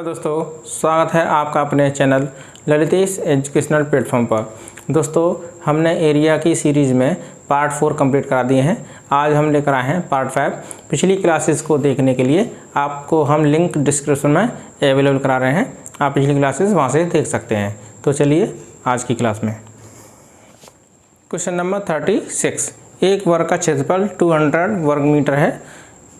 दोस्तों, स्वागत है आपका अपने चैनल ललितेश एजुकेशनल प्लेटफॉर्म पर। दोस्तों, हमने एरिया की सीरीज़ में पार्ट 4 कंप्लीट करा दिए हैं। आज हम लेकर आए हैं पार्ट 5। पिछली क्लासेस को देखने के लिए आपको हम लिंक डिस्क्रिप्शन में अवेलेबल करा रहे हैं, आप पिछली क्लासेस वहां से देख सकते हैं। तो चलिए आज की क्लास में क्वेश्चन नंबर 36। एक वर्ग का क्षेत्रफल 200 वर्ग मीटर है।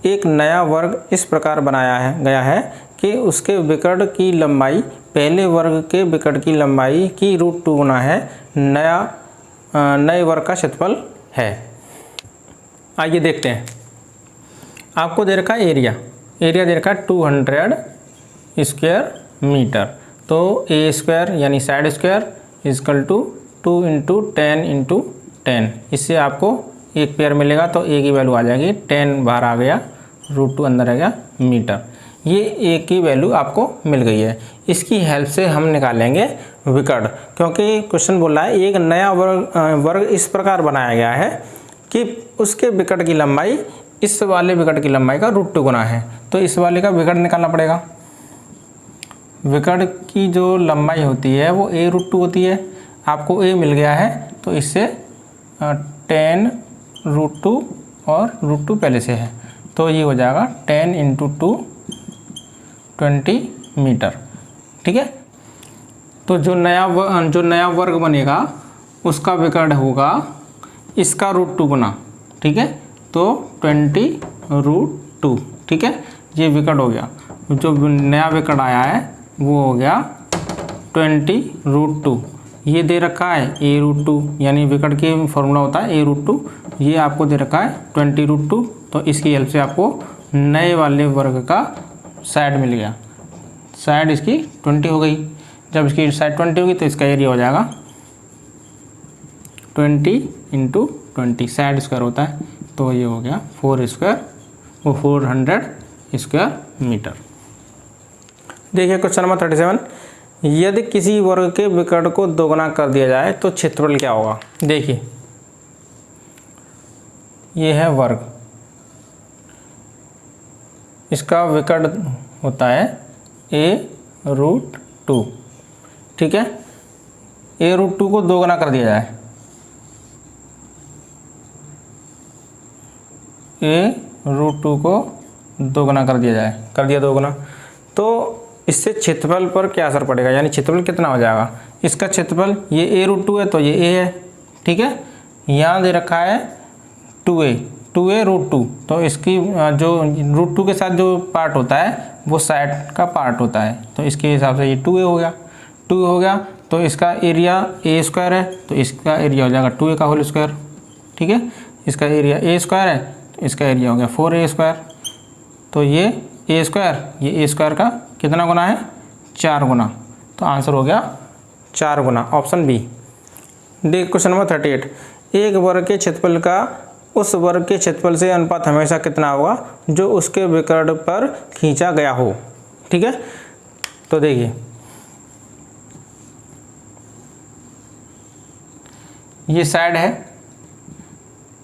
एक नया वर्ग इस प्रकार बनाया गया है कि उसके विकर्ण की लंबाई पहले वर्ग के विकर्ण की लंबाई की √2 गुना है। नए वर्ग का क्षेत्रफल है। आइए देखते हैं। आपको दे रखा है एरिया दे रखा है 200 स्क्वायर मीटर। तो ए स्क्वायर यानी साइड स्क्वायर इजकल टू 2 × 10 × 10। इससे आपको एक पेयर मिलेगा तो ए की वैल्यू आ जाएगी 10 बाहर आ गया, √2 अंदर आ गया मीटर। ये ए की वैल्यू आपको मिल गई है। इसकी हेल्प से हम निकालेंगे विकर्ण, क्योंकि क्वेश्चन बोल रहा है एक नया वर्ग इस प्रकार बनाया गया है कि उसके विकर्ण की लंबाई इस वाले विकर्ण की लंबाई का √2 गुना है। तो इस वाले का विकर्ण निकालना पड़ेगा। विकर्ण की जो लंबाई होती है वो a √2 होती है। आपको a मिल गया है तो इससे 10 √2 और √2 पहले से है, तो ये हो जाएगा 10 × 2 20 मीटर। ठीक है। तो जो नया वर्ग बनेगा उसका विकर्ण होगा इसका √2 गुना। ठीक है, तो 20 √2। ठीक है, ये विकर्ण हो गया। जो नया विकर्ण आया है वो हो गया 20 √2। ये दे रखा है a √2, यानी विकर्ण की फॉर्मूला होता है a √2। ये आपको दे रखा है 20 √2। तो इसकी हेल्प से आपको नए वाले वर्ग का साइड मिल गया। साइड इसकी 20 हो गई। जब इसकी साइड 20 होगी तो इसका एरिया हो जाएगा 20 × 20। साइड स्क्वायर होता है, तो ये हो गया 400 स्क्वायर मीटर। देखिए क्वेश्चन नंबर 37। यदि किसी वर्ग के विकर्ण को दोगुना कर दिया जाए तो क्षेत्रफल क्या होगा। देखिए ये है वर्ग, इसका विकर्ण होता है a √2। ठीक है, a √2 को दोगुना कर दिया जाए, a √2 को दोगुना कर दिया जाए, कर दिया दोगुना, तो इससे क्षेत्रफल पर क्या असर पड़ेगा, यानी क्षेत्रफल कितना हो जाएगा। इसका क्षेत्रफल ये a √2 है तो ये a है। ठीक है, यहाँ दे रखा है 2a √2, तो इसकी जो √2 के साथ जो पार्ट होता है वो साइड का पार्ट होता है, तो इसके हिसाब से ये 2a हो गया। 2 हो गया तो इसका एरिया a स्क्वायर है, तो इसका एरिया हो जाएगा 2a का होल स्क्वायर। ठीक है, इसका एरिया a स्क्वायर है तो इसका एरिया हो गया 4a स्क्वायर। तो ये a स्क्वायर का कितना गुना है, 4 गुना। तो आंसर हो गया 4 गुना, ऑप्शन बी। देख क्वेश्चन नंबर 38। एक वर्ग के क्षेत्रफल का उस वर्ग के क्षेत्रफल से अनुपात हमेशा कितना होगा जो उसके विकर्ण पर खींचा गया हो। ठीक है, तो देखिए ये साइड है,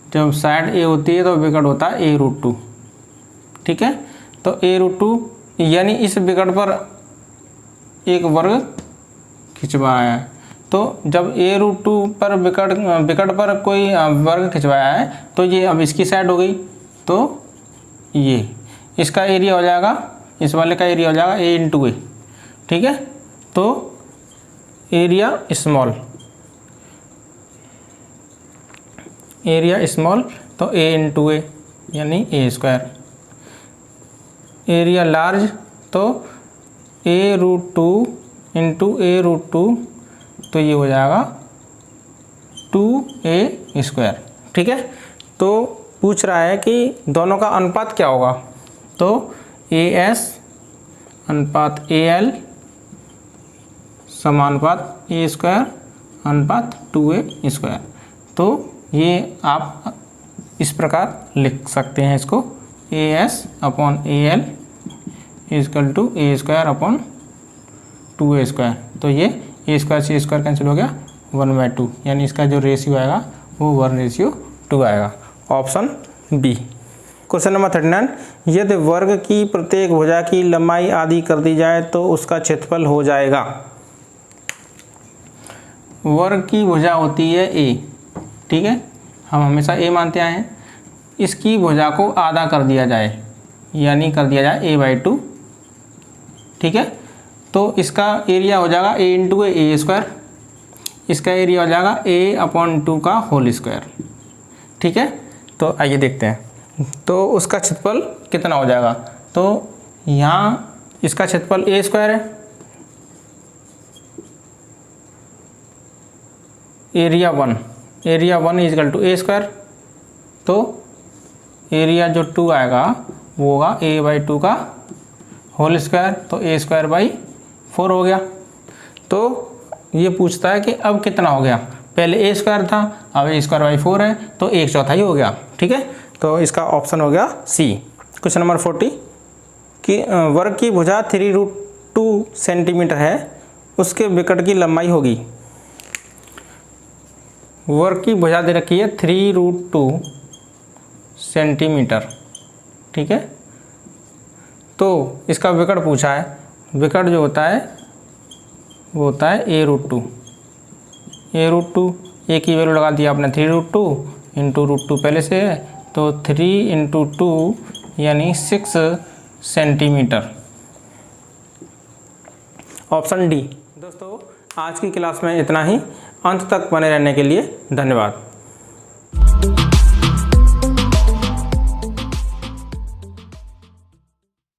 जब साइड a होती है तो विकर्ण होता है a √2। ठीक है, तो a √2 यानी इस विकर्ण पर एक वर्ग खिंचवाया है। तो जब a √2 पर विकर्ण पर कोई वर्ग खिंचवाया है तो ये अब इसकी साइड हो गई, तो ये इसका एरिया हो जाएगा, इस वाले का एरिया हो जाएगा a × a। ठीक है, तो एरिया स्मॉल तो a × a यानी a स्क्वायर। एरिया लार्ज तो a √2 × a √2, तो ये हो जाएगा 2a स्क्वायर। ठीक है, तो पूछ रहा है कि दोनों का अनुपात क्या होगा, तो as अनुपात al समानुपात a स्क्वायर अनुपात 2a स्क्वायर। तो ये आप इस प्रकार लिख सकते हैं इसको, as/al equal to a square upon 2a square. तो ये a स्क्वायर से स्क्वायर कैंसिल हो गया 1/2, यानी इसका जो रेशियो आएगा वो 1:2 आएगा, ऑप्शन बी। क्वेश्चन नंबर 39, यदि वर्ग की प्रत्येक भुजा की लंबाई आधी कर दी जाए तो उसका क्षेत्रफल हो जाएगा। वर्ग की भुजा होती है ए, ठीक है, हम हमेशा ए मानते आए हैं। इसकी भुजा को आधा कर दिया जाए, यानी कर दिया जाए a/2, ठीक है, तो इसका एरिया हो जाएगा a इंटू ए स्क्वायर, इसका एरिया हो जाएगा a/2 का होल स्क्वायर, ठीक है। तो आइए देखते हैं, तो उसका क्षेत्रफल कितना हो जाएगा। तो यहाँ इसका क्षेत्रफल a स्क्वायर है, area 1 equal to a square, तो एरिया जो 2 आएगा वो होगा a/2 का होल स्क्वायर, तो a स्क्वायर बाई 4 हो गया। तो ये पूछता है कि अब कितना हो गया, पहले a स्क्वायर था, अब a स्क्वायर बाई 4 है, तो 1/4 हो गया, ठीक है। तो इसका ऑप्शन हो गया सी। क्वेश्चन नंबर 40 कि वर्ग की भुजा 3√2 सेंटीमीटर है, उसके विकट की लंबाई होगी। वर्ग की भुजा दे रखी है 3√2 सेंटीमीटर, ठीक है। तो इसका विकट पूछा है, विकट जो होता है वो होता है a√2, a की वैल्यू लगा दिया आपने 3√2 इंटू √2 पहले से है, तो 3 इंटू 2 यानी 6 सेंटीमीटर, ऑप्शन डी। दोस्तों आज की क्लास में इतना ही, अंत तक बने रहने के लिए धन्यवाद।